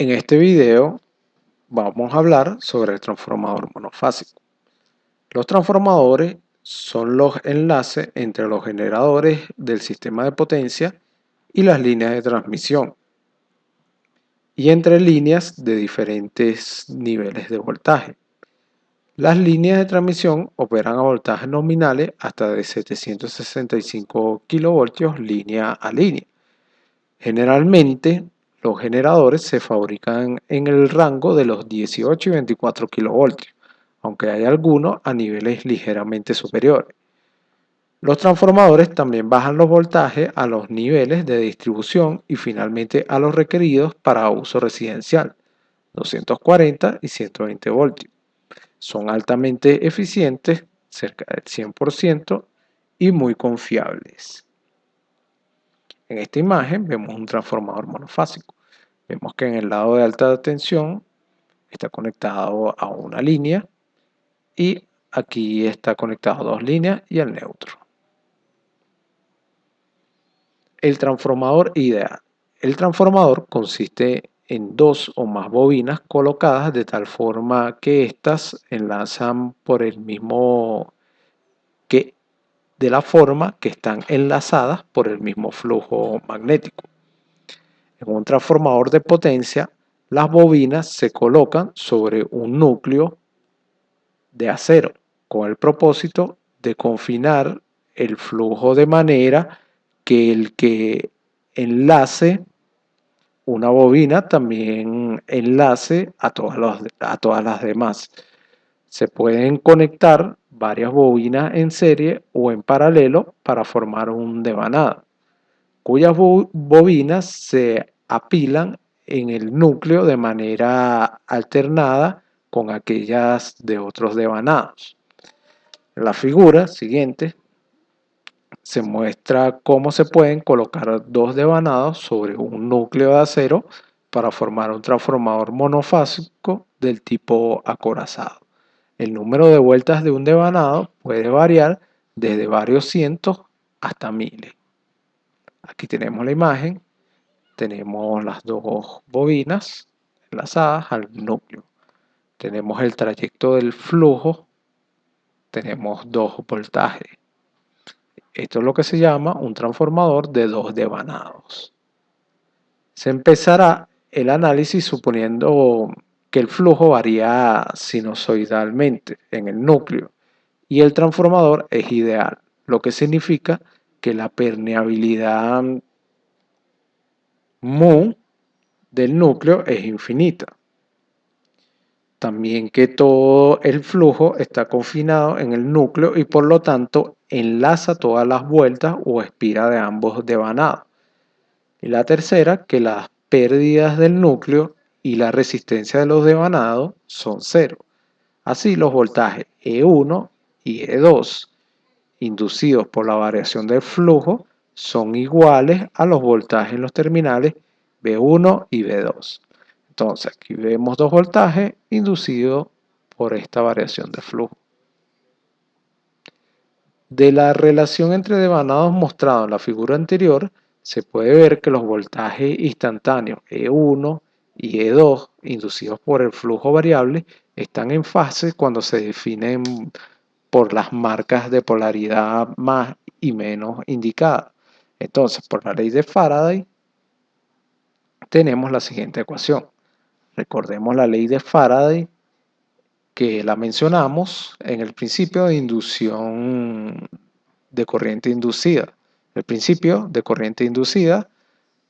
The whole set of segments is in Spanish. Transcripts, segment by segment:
En este video vamos a hablar sobre el transformador monofásico. Los transformadores son los enlaces entre los generadores del sistema de potencia y las líneas de transmisión, y entre líneas de diferentes niveles de voltaje. Las líneas de transmisión operan a voltajes nominales hasta de 765 kV línea a línea. Generalmente, los generadores se fabrican en el rango de los 18 y 24 kV, aunque hay algunos a niveles ligeramente superiores. Los transformadores también bajan los voltajes a los niveles de distribución y finalmente a los requeridos para uso residencial, 240 y 120 voltios. Son altamente eficientes, cerca del 100%, y muy confiables. En esta imagen vemos un transformador monofásico. Vemos que en el lado de alta tensión está conectado a una línea y aquí está conectado a dos líneas y al neutro. El transformador ideal. El transformador consiste en dos o más bobinas colocadas de tal forma que éstas enlazan por el mismo que de la forma que están enlazadas por el mismo flujo magnético. En un transformador de potencia, las bobinas se colocan sobre un núcleo de acero con el propósito de confinar el flujo de manera que el que enlace una bobina también enlace a todas las demás. Se pueden conectar varias bobinas en serie o en paralelo para formar un devanado, cuyas bobinas se apilan en el núcleo de manera alternada con aquellas de otros devanados. En la figura siguiente se muestra cómo se pueden colocar dos devanados sobre un núcleo de acero para formar un transformador monofásico del tipo acorazado. El número de vueltas de un devanado puede variar desde varios cientos hasta miles. Aquí tenemos la imagen, tenemos las dos bobinas enlazadas al núcleo. Tenemos el trayecto del flujo, tenemos dos voltajes. Esto es lo que se llama un transformador de dos devanados. Se empezará el análisis suponiendo que el flujo varía sinusoidalmente en el núcleo y el transformador es ideal, lo que significa que la permeabilidad mu del núcleo es infinita. También que todo el flujo está confinado en el núcleo y por lo tanto enlaza todas las vueltas o espiras de ambos devanados. Y la tercera, que las pérdidas del núcleo y la resistencia de los devanados son cero. Así los voltajes E1 y E2 inducidos por la variación del flujo son iguales a los voltajes en los terminales B1 y B2. Entonces aquí vemos dos voltajes inducidos por esta variación de flujo. De la relación entre devanados mostrado en la figura anterior, se puede ver que los voltajes instantáneos E1 y E2 inducidos por el flujo variable están en fase cuando se definen por las marcas de polaridad más y menos indicadas. Entonces, por la ley de Faraday, tenemos la siguiente ecuación. Recordemos la ley de Faraday que la mencionamos en el principio de inducción de corriente inducida. El principio de corriente inducida,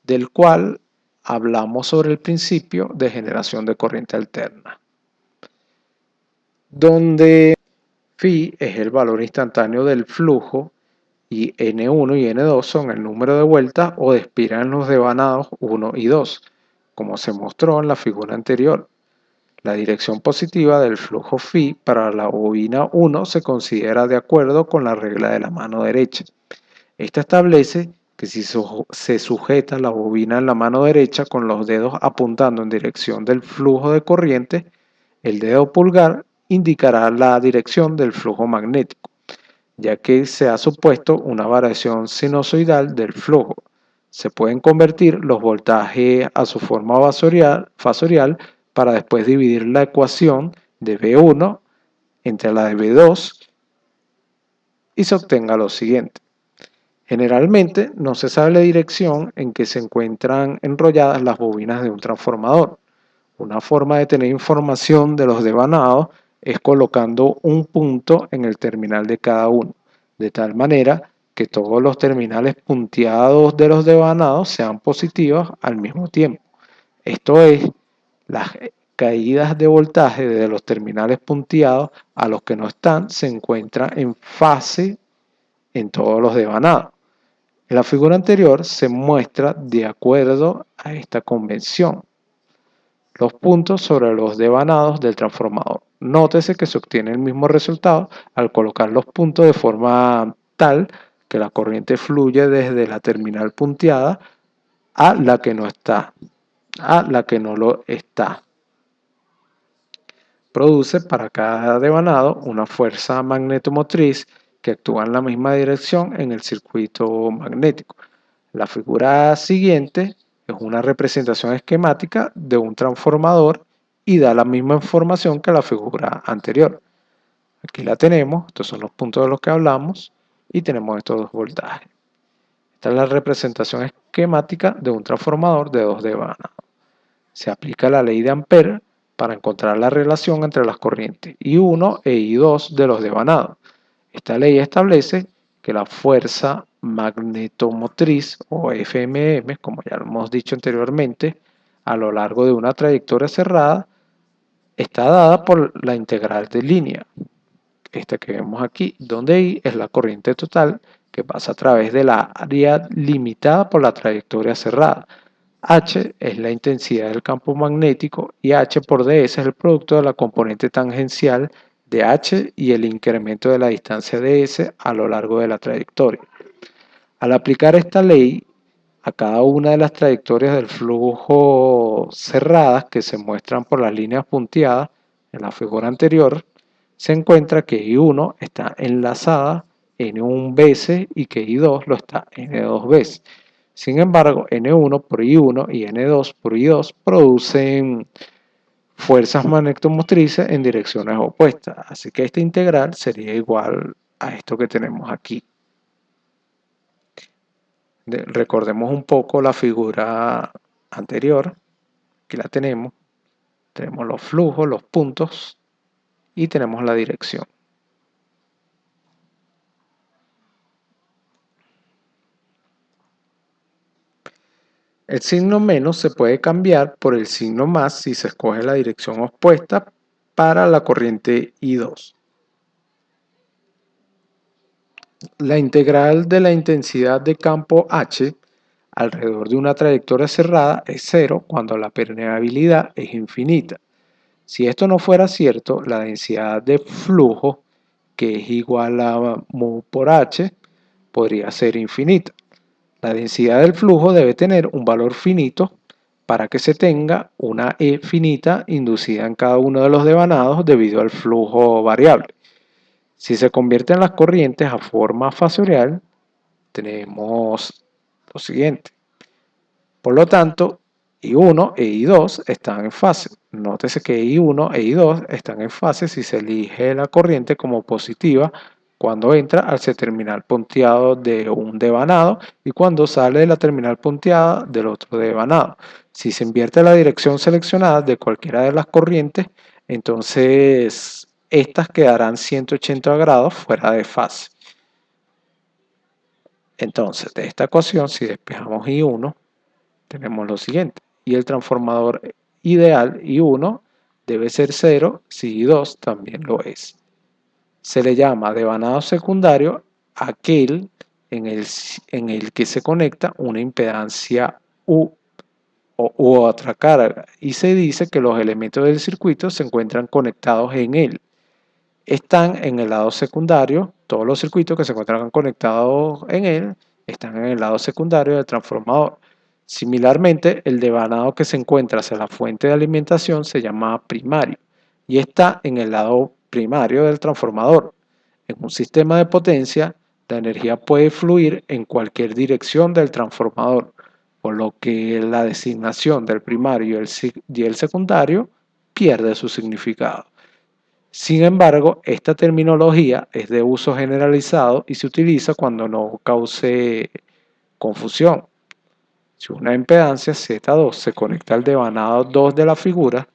del cual hablamos sobre el principio de generación de corriente alterna, donde phi es el valor instantáneo del flujo y N1 y N2 son el número de vueltas o de espiras en los devanados 1 y 2, como se mostró en la figura anterior. La dirección positiva del flujo phi para la bobina 1 se considera de acuerdo con la regla de la mano derecha. Esta establece que si se sujeta la bobina en la mano derecha con los dedos apuntando en dirección del flujo de corriente, el dedo pulgar indicará la dirección del flujo magnético, ya que se ha supuesto una variación sinusoidal del flujo. Se pueden convertir los voltajes a su forma fasorial para después dividir la ecuación de V1 entre la de V2 y se obtenga lo siguiente. Generalmente no se sabe la dirección en que se encuentran enrolladas las bobinas de un transformador. Una forma de tener información de los devanados es colocando un punto en el terminal de cada uno, de tal manera que todos los terminales punteados de los devanados sean positivos al mismo tiempo. Esto es, las caídas de voltaje de los terminales punteados a los que no están se encuentran en fase en todos los devanados. En la figura anterior se muestra de acuerdo a esta convención los puntos sobre los devanados del transformador. Nótese que se obtiene el mismo resultado al colocar los puntos de forma tal que la corriente fluye desde la terminal punteada a la que no está, a la que no lo está. Produce para cada devanado una fuerza magnetomotriz que actúa en la misma dirección en el circuito magnético. La figura siguiente es una representación esquemática de un transformador y da la misma información que la figura anterior. Aquí la tenemos, estos son los puntos de los que hablamos y tenemos estos dos voltajes. Esta es la representación esquemática de un transformador de dos devanados. Se aplica la ley de Ampere para encontrar la relación entre las corrientes I1 e I2 de los devanados. Esta ley establece que la fuerza magnetomotriz o FMM, como ya lo hemos dicho anteriormente, a lo largo de una trayectoria cerrada está dada por la integral de línea, esta que vemos aquí, donde I es la corriente total que pasa a través de la área limitada por la trayectoria cerrada. H es la intensidad del campo magnético y H por ds es el producto de la componente tangencial de H y el incremento de la distancia ds a lo largo de la trayectoria. Al aplicar esta ley a cada una de las trayectorias del flujo cerradas que se muestran por las líneas punteadas en la figura anterior, se encuentra que I1 está enlazada N1 veces y que I2 lo está N2 veces. Sin embargo, N1 por I1 y N2 por I2 producen fuerzas magnetomotrices en direcciones opuestas. Así que esta integral sería igual a esto que tenemos aquí. Recordemos un poco la figura anterior. Aquí la tenemos. Tenemos los flujos, los puntos y tenemos la dirección. El signo menos se puede cambiar por el signo más si se escoge la dirección opuesta para la corriente I2. La integral de la intensidad de campo H alrededor de una trayectoria cerrada es cero cuando la permeabilidad es infinita. Si esto no fuera cierto, la densidad de flujo, que es igual a mu por H, podría ser infinita. La densidad del flujo debe tener un valor finito para que se tenga una E finita inducida en cada uno de los devanados debido al flujo variable. Si se convierten las corrientes a forma fasorial, tenemos lo siguiente. Por lo tanto, I1 e I2 están en fase. Nótese que I1 e I2 están en fase si se elige la corriente como positiva cuando entra al terminal punteado de un devanado y cuando sale de la terminal punteada del otro devanado. Si se invierte la dirección seleccionada de cualquiera de las corrientes, entonces estas quedarán 180 grados fuera de fase. Entonces, de esta ecuación, si despejamos I1, tenemos lo siguiente. Y el transformador ideal I1 debe ser 0 si I2 también lo es. Se le llama devanado secundario aquel en el que se conecta una impedancia U u otra carga y se dice que los elementos del circuito se encuentran conectados en él. Están en el lado secundario, todos los circuitos que se encuentran conectados en él están en el lado secundario del transformador. Similarmente, el devanado que se encuentra hacia la fuente de alimentación se llama primario y está en el lado primario del transformador. En un sistema de potencia, la energía puede fluir en cualquier dirección del transformador, por lo que la designación del primario y el secundario pierde su significado. Sin embargo, esta terminología es de uso generalizado y se utiliza cuando no cause confusión. Si una impedancia Z2 se conecta al devanado 2 de la figura,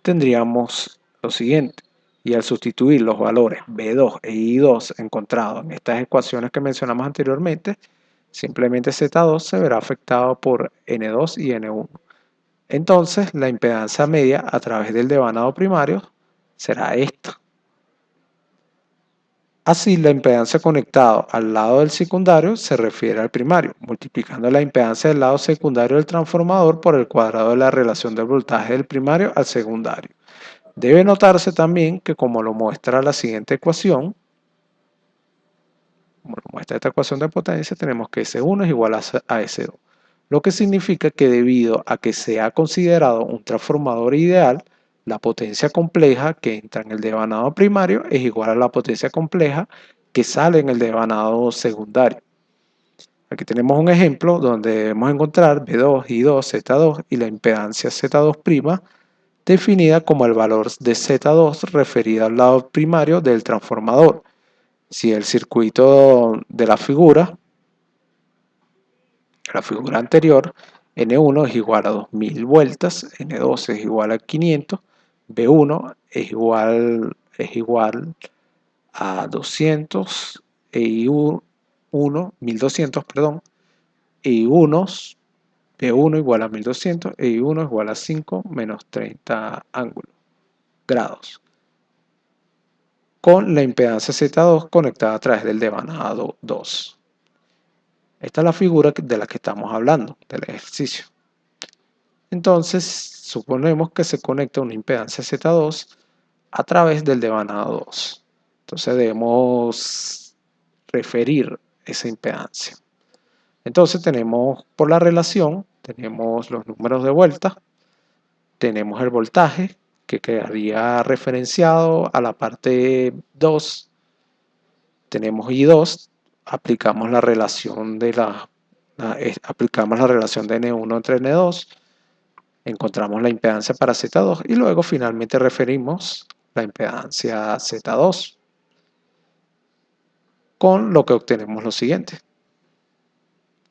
tendríamos lo siguiente. Y al sustituir los valores B2 e I2 encontrados en estas ecuaciones que mencionamos anteriormente, simplemente Z2 se verá afectado por N2 y N1. Entonces, la impedancia media a través del devanado primario será esta. Así, la impedancia conectada al lado del secundario se refiere al primario, multiplicando la impedancia del lado secundario del transformador por el cuadrado de la relación del voltaje del primario al secundario. Debe notarse también que como lo muestra la siguiente ecuación, como lo muestra esta ecuación de potencia, tenemos que S1 es igual a S2, lo que significa que debido a que se ha considerado un transformador ideal, la potencia compleja que entra en el devanado primario es igual a la potencia compleja que sale en el devanado secundario. Aquí tenemos un ejemplo donde debemos encontrar B2, I2, Z2 y la impedancia Z2' definida como el valor de Z2 referido al lado primario del transformador. Si el circuito de la figura anterior, N1 es igual a 2000 vueltas, N2 es igual a 500, B1 es igual a 200, I1, 1200, perdón, I1, B1 igual a 1200 e I1 igual a 5 menos 30 grados, con la impedancia Z2 conectada a través del devanado 2. Esta es la figura de la que estamos hablando, del ejercicio. Entonces, suponemos que se conecta una impedancia Z2 a través del devanado 2. Entonces debemos referir esa impedancia. Entonces tenemos por la relación, tenemos los números de vuelta, tenemos el voltaje que quedaría referenciado a la parte 2, tenemos I2, aplicamos la relación de N1 entre N2, encontramos la impedancia para Z2 y luego finalmente referimos la impedancia Z2, con lo que obtenemos lo siguiente.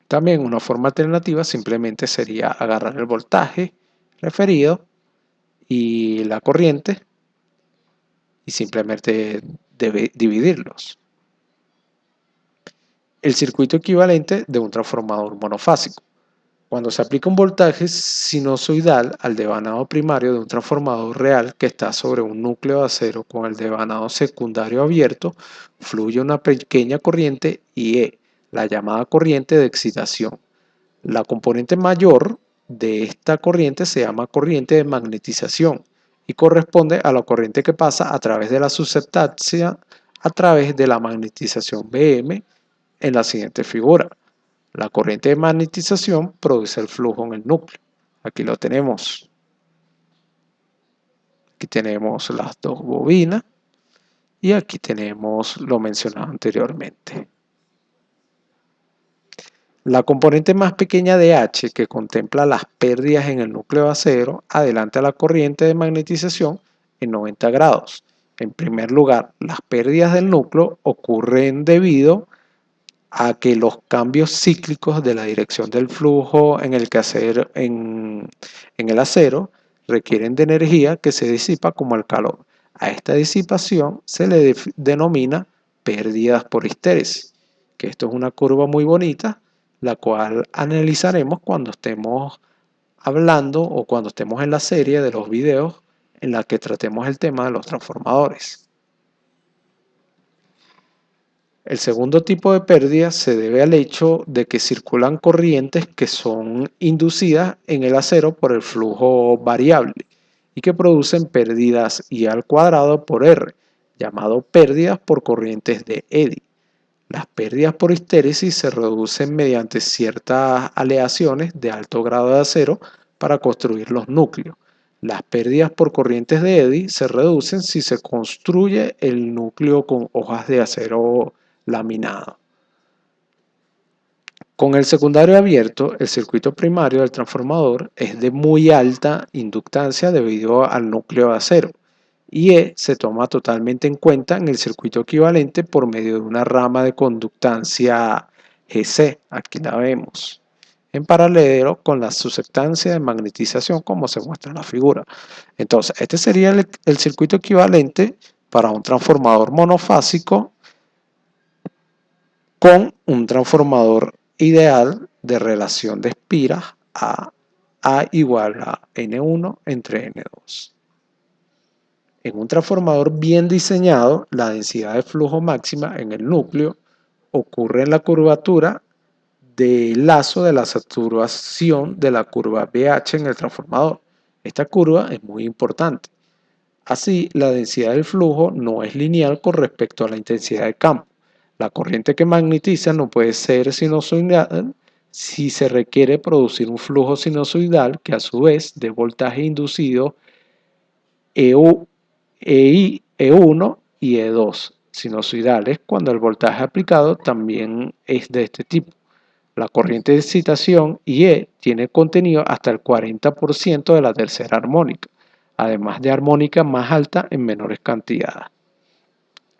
También una forma alternativa simplemente sería agarrar el voltaje referido y la corriente y simplemente dividirlos. El circuito equivalente de un transformador monofásico. Cuando se aplica un voltaje sinusoidal al devanado primario de un transformador real que está sobre un núcleo de acero con el devanado secundario abierto, fluye una pequeña corriente IE, la llamada corriente de excitación. La componente mayor de esta corriente se llama corriente de magnetización y corresponde a la corriente que pasa a través de la susceptancia a través de la magnetización Bm en la siguiente figura. La corriente de magnetización produce el flujo en el núcleo. Aquí lo tenemos. Aquí tenemos las dos bobinas y aquí tenemos lo mencionado anteriormente. La componente más pequeña de H, que contempla las pérdidas en el núcleo de acero, adelanta la corriente de magnetización en 90 grados. En primer lugar, las pérdidas del núcleo ocurren debido a que los cambios cíclicos de la dirección del flujo en el acero requieren de energía que se disipa como el calor. A esta disipación se le denomina pérdidas por histéresis, que esto es una curva muy bonita, la cual analizaremos cuando estemos hablando o cuando estemos en la serie de los videos en la que tratemos el tema de los transformadores. El segundo tipo de pérdida se debe al hecho de que circulan corrientes que son inducidas en el acero por el flujo variable y que producen pérdidas I al cuadrado por R, llamado pérdidas por corrientes de Eddy. Las pérdidas por histéresis se reducen mediante ciertas aleaciones de alto grado de acero para construir los núcleos. Las pérdidas por corrientes de Eddy se reducen si se construye el núcleo con hojas de acero laminado. Con el secundario abierto, el circuito primario del transformador es de muy alta inductancia debido al núcleo de acero y se toma totalmente en cuenta en el circuito equivalente por medio de una rama de conductancia GC, aquí la vemos, en paralelo con la susceptancia de magnetización como se muestra en la figura. Entonces, este sería el circuito equivalente para un transformador monofásico con un transformador ideal de relación de espiras A igual a N1 entre N2. En un transformador bien diseñado, la densidad de flujo máxima en el núcleo ocurre en la curvatura del lazo de la saturación de la curva BH en el transformador. Esta curva es muy importante. Así, la densidad del flujo no es lineal con respecto a la intensidad de campo. La corriente que magnetiza no puede ser sinusoidal si se requiere producir un flujo sinusoidal que a su vez dé voltaje inducido E1 y E2 sinusoidales cuando el voltaje aplicado también es de este tipo. La corriente de excitación IE tiene contenido hasta el 40% de la tercera armónica, además de armónica más alta en menores cantidades.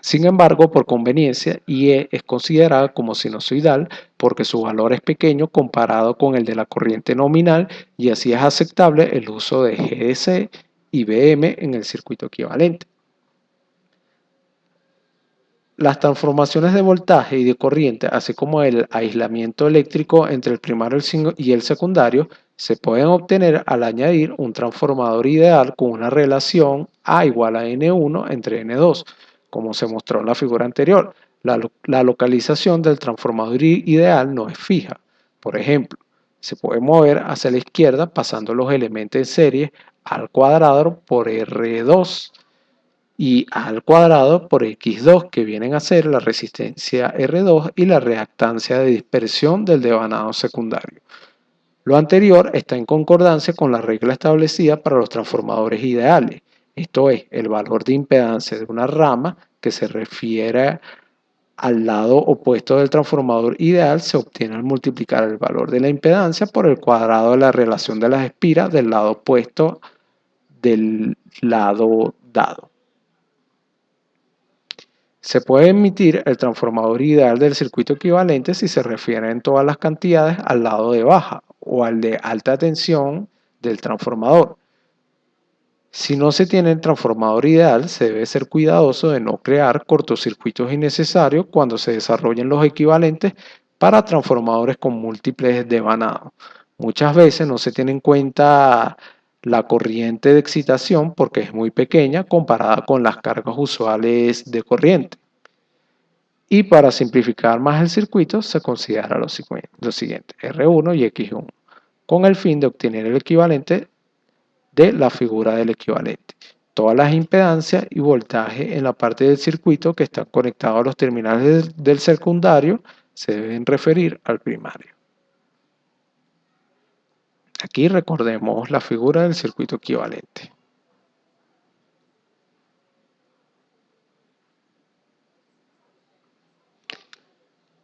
Sin embargo, por conveniencia, IE es considerada como sinusoidal porque su valor es pequeño comparado con el de la corriente nominal y así es aceptable el uso de GDC y BM en el circuito equivalente. Las transformaciones de voltaje y de corriente, así como el aislamiento eléctrico entre el primario y el secundario, se pueden obtener al añadir un transformador ideal con una relación A igual a N1 entre N2, como se mostró en la figura anterior. La localización del transformador ideal no es fija. Por ejemplo, se puede mover hacia la izquierda pasando los elementos en serie al cuadrado por R2 y A al cuadrado por X2, que vienen a ser la resistencia R2 y la reactancia de dispersión del devanado secundario. Lo anterior está en concordancia con la regla establecida para los transformadores ideales, esto es, el valor de impedancia de una rama que se refiere al lado opuesto del transformador ideal se obtiene al multiplicar el valor de la impedancia por el cuadrado de la relación de las espiras del lado opuesto del lado dado. Se puede emitir el transformador ideal del circuito equivalente si se refieren todas las cantidades al lado de baja o al de alta tensión del transformador. Si no se tiene el transformador ideal, se debe ser cuidadoso de no crear cortocircuitos innecesarios cuando se desarrollen los equivalentes para transformadores con múltiples devanados. Muchas veces no se tiene en cuenta la corriente de excitación porque es muy pequeña comparada con las cargas usuales de corriente. Y para simplificar más el circuito se considera lo siguiente, R1 y X1, con el fin de obtener el equivalente de la figura del equivalente. Todas las impedancias y voltaje en la parte del circuito que están conectados a los terminales del secundario se deben referir al primario. Aquí recordemos la figura del circuito equivalente.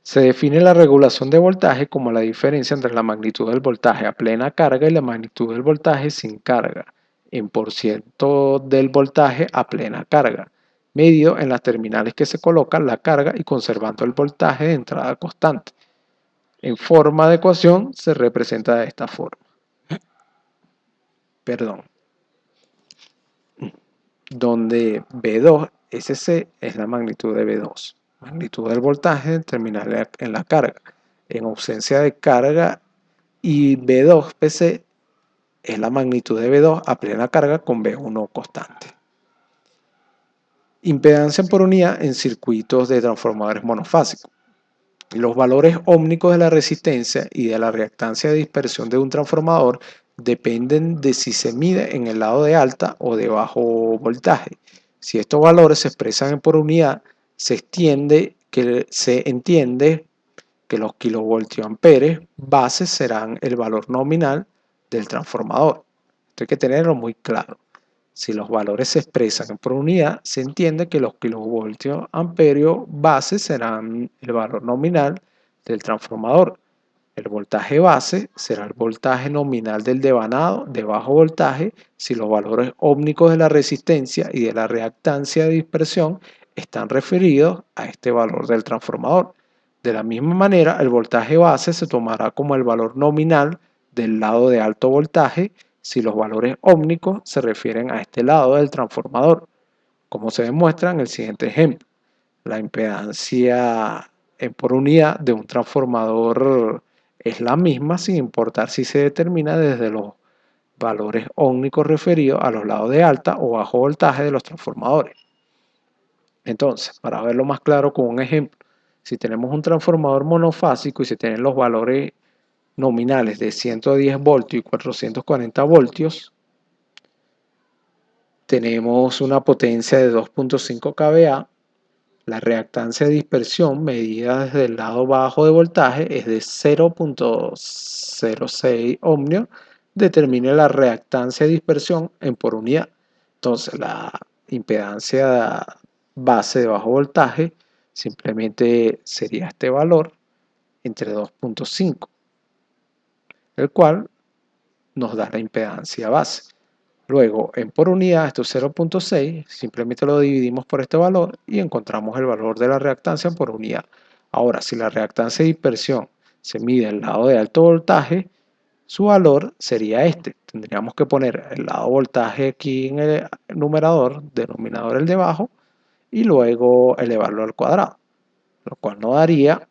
Se define la regulación de voltaje como la diferencia entre la magnitud del voltaje a plena carga y la magnitud del voltaje sin carga, en % del voltaje a plena carga, medido en las terminales que se coloca la carga y conservando el voltaje de entrada constante. En forma de ecuación se representa de esta forma. Donde B2 SC es la magnitud de B2, magnitud del voltaje del terminal en la carga. En ausencia de carga y B2 PC es la magnitud de B2 a plena carga con B1 constante. Impedancia por unidad en circuitos de transformadores monofásicos. Los valores ómnicos de la resistencia y de la reactancia de dispersión de un transformador dependen de si se mide en el lado de alta o de bajo voltaje. Si estos valores se expresan por unidad, se entiende que los kilovoltiamperes base serán el valor nominal del transformador. Esto hay que tenerlo muy claro. Si los valores se expresan por unidad, se entiende que los kilovoltios amperios base serán el valor nominal del transformador. El voltaje base será el voltaje nominal del devanado de bajo voltaje si los valores ómnicos de la resistencia y de la reactancia de dispersión están referidos a este valor del transformador. De la misma manera, el voltaje base se tomará como el valor nominal del lado de alto voltaje si los valores ómnicos se refieren a este lado del transformador, como se demuestra en el siguiente ejemplo. La impedancia por unidad de un transformador es la misma sin importar si se determina desde los valores ómnicos referidos a los lados de alta o bajo voltaje de los transformadores. Entonces, para verlo más claro con un ejemplo, si tenemos un transformador monofásico y se tienen los valores nominales de 110 voltios y 440 voltios, tenemos una potencia de 2.5 kVA. La reactancia de dispersión medida desde el lado bajo de voltaje es de 0.06 ohmios. Determine la reactancia de dispersión en por unidad. Entonces, la impedancia base de bajo voltaje simplemente sería este valor entre 2.5, el cual nos da la impedancia base. Luego, en por unidad, esto es 0.6, simplemente lo dividimos por este valor y encontramos el valor de la reactancia por unidad. Ahora, si la reactancia de dispersión se mide al lado de alto voltaje, su valor sería este. Tendríamos que poner el lado voltaje aquí en el numerador, denominador el de abajo, y luego elevarlo al cuadrado, lo cual nos daría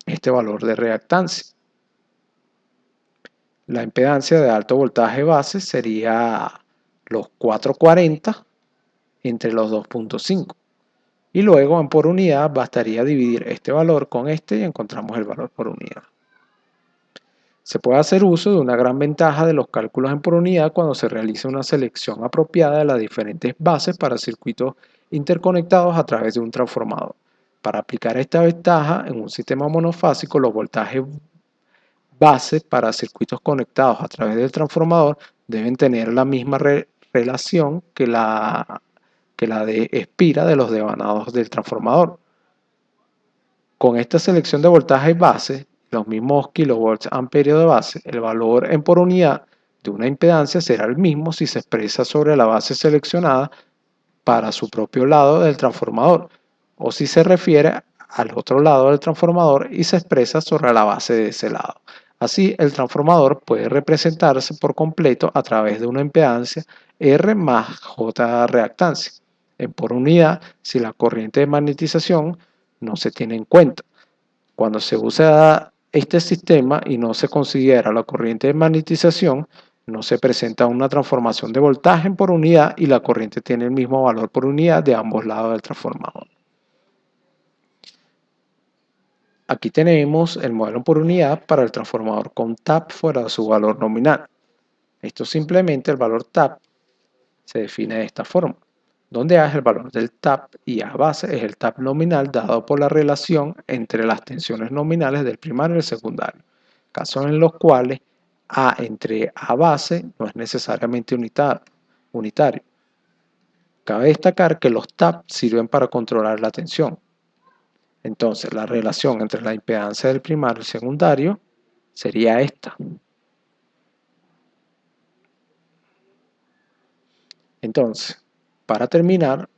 este valor de reactancia. La impedancia de alto voltaje base sería los 440 entre los 2.5. Y luego en por unidad bastaría dividir este valor con este y encontramos el valor por unidad. Se puede hacer uso de una gran ventaja de los cálculos en por unidad cuando se realiza una selección apropiada de las diferentes bases para circuitos interconectados a través de un transformador. Para aplicar esta ventaja en un sistema monofásico, los voltajes base para circuitos conectados a través del transformador deben tener la misma relación que la de espira de los devanados del transformador. Con esta selección de voltaje base, los mismos kilovolts amperio de base, el valor en por unidad de una impedancia será el mismo si se expresa sobre la base seleccionada para su propio lado del transformador o si se refiere al otro lado del transformador y se expresa sobre la base de ese lado. Así, el transformador puede representarse por completo a través de una impedancia R más J reactancia en por unidad si la corriente de magnetización no se tiene en cuenta. Cuando se usa este sistema y no se considera la corriente de magnetización, no se presenta una transformación de voltaje por unidad y la corriente tiene el mismo valor por unidad de ambos lados del transformador. Aquí tenemos el modelo por unidad para el transformador con TAP fuera de su valor nominal. Esto simplemente el valor TAP se define de esta forma, donde A es el valor del TAP y A base es el TAP nominal dado por la relación entre las tensiones nominales del primario y el secundario, casos en los cuales A entre A base no es necesariamente unitario. Cabe destacar que los TAP sirven para controlar la tensión. Entonces, la relación entre la impedancia del primario y secundario sería esta. Entonces, para terminar,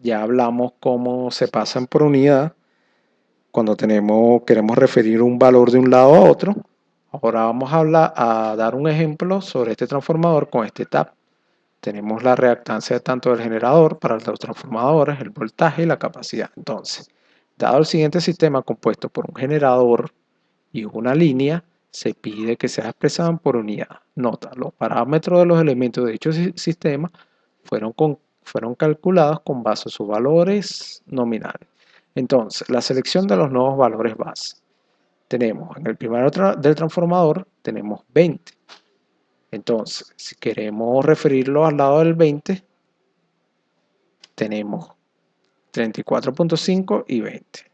ya hablamos cómo se pasan por unidad cuando queremos referir un valor de un lado a otro. Ahora vamos a dar un ejemplo sobre este transformador con este TAP. Tenemos la reactancia tanto del generador para los transformadores, el voltaje y la capacidad. Entonces, dado el siguiente sistema compuesto por un generador y una línea, se pide que sea expresado por unidad. Nota, los parámetros de los elementos de dicho sistema fueron calculados con base a sus valores nominales. Entonces, la selección de los nuevos valores base. Tenemos en el primero del transformador, tenemos 20. Entonces, si queremos referirlo al lado del 20, tenemos 34.5 y 20.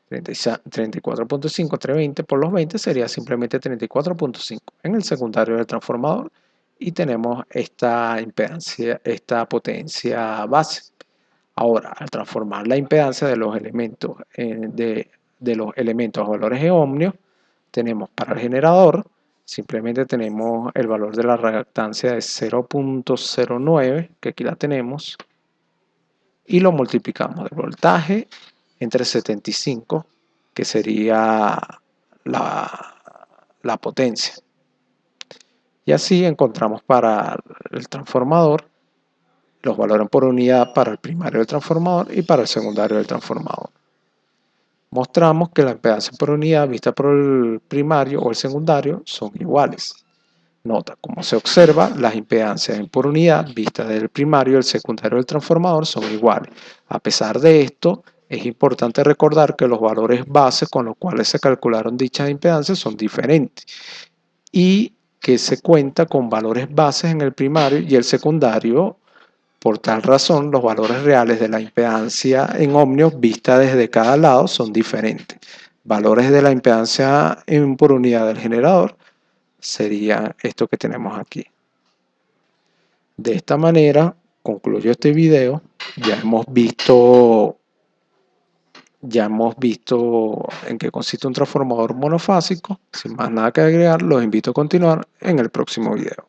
34.5 entre 20 por los 20 sería simplemente 34.5 en el secundario del transformador y tenemos esta impedancia, esta potencia base. Ahora, al transformar la impedancia de los elementos de los elementos a valores de ohmios, tenemos para el generador, simplemente tenemos el valor de la reactancia de 0.09, que aquí la tenemos, y lo multiplicamos del voltaje entre 75, que sería la potencia. Y así encontramos para el transformador los valores por unidad para el primario del transformador y para el secundario del transformador. Mostramos que la impedancia por unidad vista por el primario o el secundario son iguales. Nota, como se observa, las impedancias por unidad vistas del primario y el secundario del transformador son iguales. A pesar de esto, es importante recordar que los valores base con los cuales se calcularon dichas impedancias son diferentes y que se cuenta con valores bases en el primario y el secundario. Por tal razón, los valores reales de la impedancia en ohmios vista desde cada lado son diferentes. Valores de la impedancia por unidad del generador sería esto que tenemos aquí. De esta manera concluyo este video. Ya hemos visto en qué consiste un transformador monofásico. Sin más nada que agregar, los invito a continuar en el próximo video.